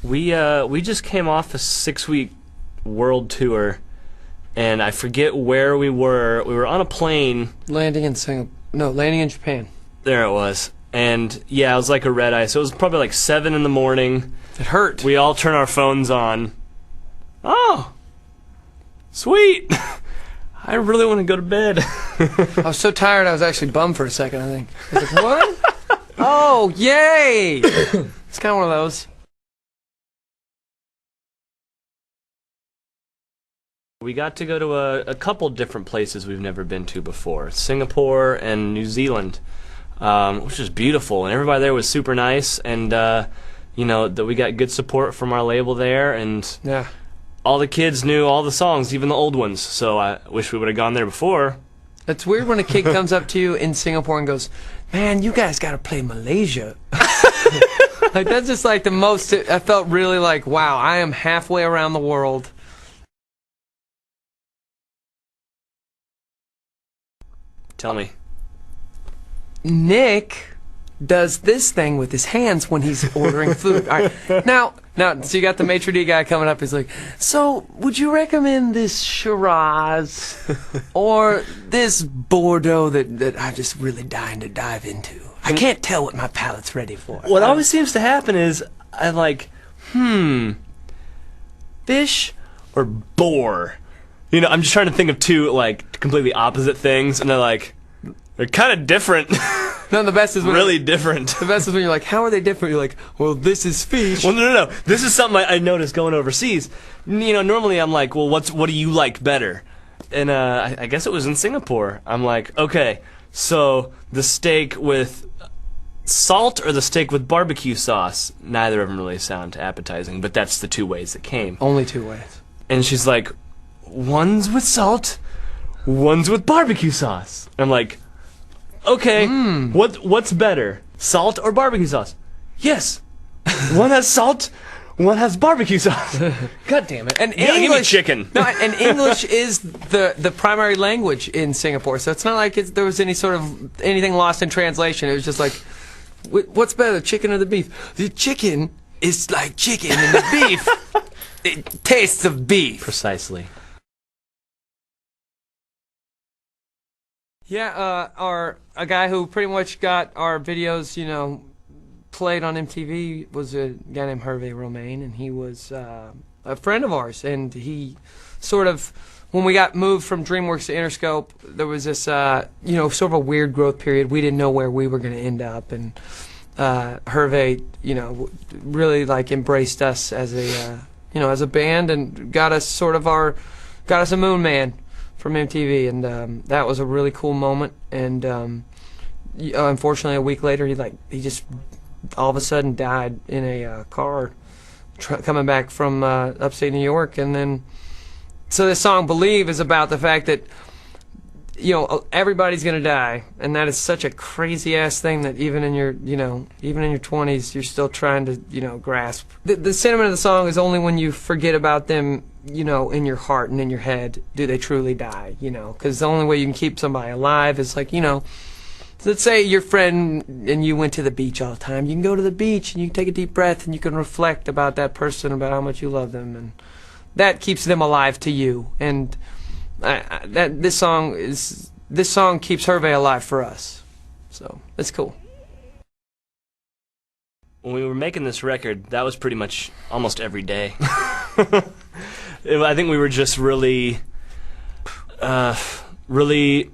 We just came off a 6-week world tour, and I forget where we were. We were on a plane. Landing in Japan. There it was. And yeah, it was like a red eye. So it was probably like 7 in the morning. It hurt. We all turn our phones on. Oh, sweet. I really want to go to bed. I was so tired I was actually bummed for a second, I think. I was like, what? Oh, yay! It's kind of one of those. We got to go to a couple different places we've never been to before. Singapore and New Zealand, which is beautiful. And everybody there was super nice. And, that we got good support from our label there. And yeah, all the kids knew all the songs, even the old ones. So I wish we would have gone there before. It's weird when a kid comes up to you in Singapore and goes, man, you guys got to play Malaysia. Like, that's just like the most, I felt really like, wow, I am halfway around the world. Tell me. Nick does this thing with his hands when he's ordering food. All right. Now, so you got the maitre d' guy coming up. He's like, so would you recommend this Shiraz or this Bordeaux that I'm just really dying to dive into? I can't tell what my palate's ready for. What always seems to happen is I'm like, fish or boar? I'm just trying to think of two, like, completely opposite things, and they're kind of different. No, the best is when really different. The best is when you're like, how are they different? You're like, well, this is fish. Well, no. This is something I noticed going overseas. Normally I'm like, well, what do you like better? And I guess it was in Singapore. I'm like, okay, so the steak with salt or the steak with barbecue sauce? Neither of them really sound appetizing, but that's the two ways it came. Only two ways. And she's like, one's with salt, one's with barbecue sauce. I'm like, okay, what's better, salt or barbecue sauce? Yes, one has salt, one has barbecue sauce. God damn it! And English, give me chicken. No, and English is the primary language in Singapore, so it's not like there was any sort of anything lost in translation. It was just like, what's better, the chicken or the beef? The chicken is like chicken, and the beef, it tastes of beef. Precisely. Yeah, a guy who pretty much got our videos, played on MTV was a guy named Hervé Romain, and he was a friend of ours. And he sort of, when we got moved from DreamWorks to Interscope, there was this, sort of a weird growth period. We didn't know where we were going to end up, and Hervé, really embraced us as a band, and got us a Moon Man from MTV, and that was a really cool moment. And unfortunately, a week later, he just all of a sudden died in a car coming back from upstate New York. And then, so this song "Believe" is about the fact that everybody's gonna die, and that is such a crazy ass thing that even in your 20s, you're still trying to grasp. The sentiment of the song is only when you forget about them, in your heart and in your head, do they truly die, because the only way you can keep somebody alive is let's say your friend and you went to the beach all the time. You can go to the beach and you can take a deep breath and you can reflect about that person, about how much you love them, and that keeps them alive to you. And this song keeps Hervé alive for us, so it's cool. When we were making this record, that was pretty much almost every day. I think we were just really, we really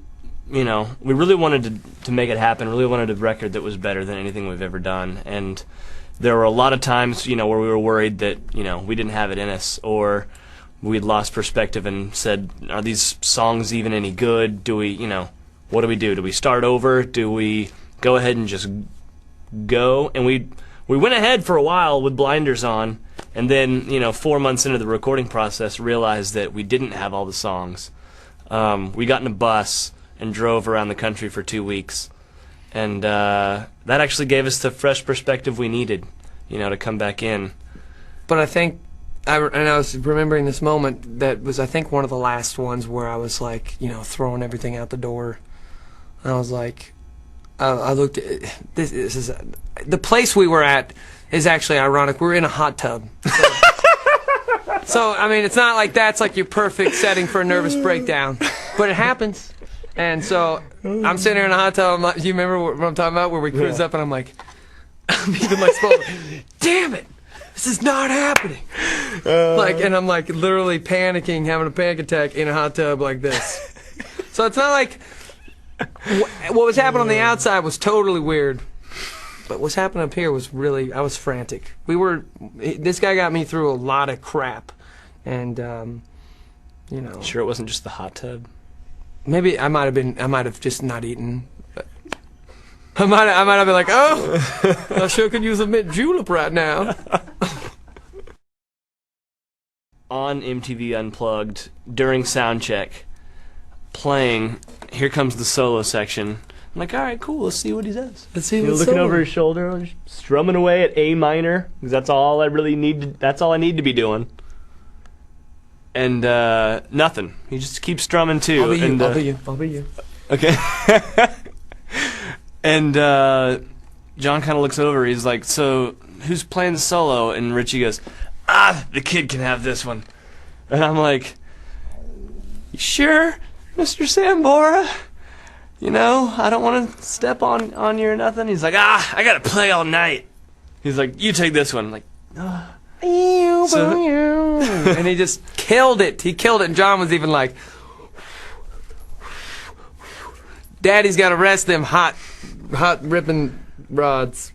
wanted to make it happen. Really wanted a record that was better than anything we've ever done. And there were a lot of times, where we were worried that, we didn't have it in us, or we'd lost perspective and said, are these songs even any good? Do we, what do we do? Do we start over? Do we go ahead and just go? And we went ahead for a while with blinders on, and then, 4 months into the recording process, realized that we didn't have all the songs. We got in a bus and drove around the country for 2 weeks, and that actually gave us the fresh perspective we needed, to come back in. But I think, I was remembering this moment that was, I think, one of the last ones where I was throwing everything out the door. And I was like, I looked at this is the place we were at is actually ironic. We're in a hot tub. So I mean, it's not like that's like your perfect setting for a nervous breakdown, but it happens. And so I'm sitting here in a hot tub. I'm like, you remember what I'm talking about? Where we cruise up, and I'm like, I'm even like, damn it, this is not happening. And I'm like literally panicking, having a panic attack in a hot tub like this. So it's not like what was happening on the outside was totally weird. But what's happening up here was really, I was frantic. This guy got me through a lot of crap. And, you know. Sure it wasn't just the hot tub? Maybe I might have just not eaten. I might have been like, oh, I sure could use a mint julep right now. On MTV Unplugged, during sound check, playing Here Comes the Solo section. I'm like, all right, cool. Let's see what he says. Let's see. He's looking over his shoulder, strumming away at A minor, because that's all I really need. That's all I need to be doing. And nothing. He just keeps strumming too. I'll be you. Okay. And John kind of looks over. He's like, "So who's playing the solo?" And Richie goes, "The kid can have this one." And I'm like, "You sure, Mr. Sambora? You know, I don't want to step on you or nothing." He's like, I gotta play all night. He's like, "You take this one." I'm like, and he just killed it. He killed it. And John was even like, Daddy's got to rest them hot ripping rods.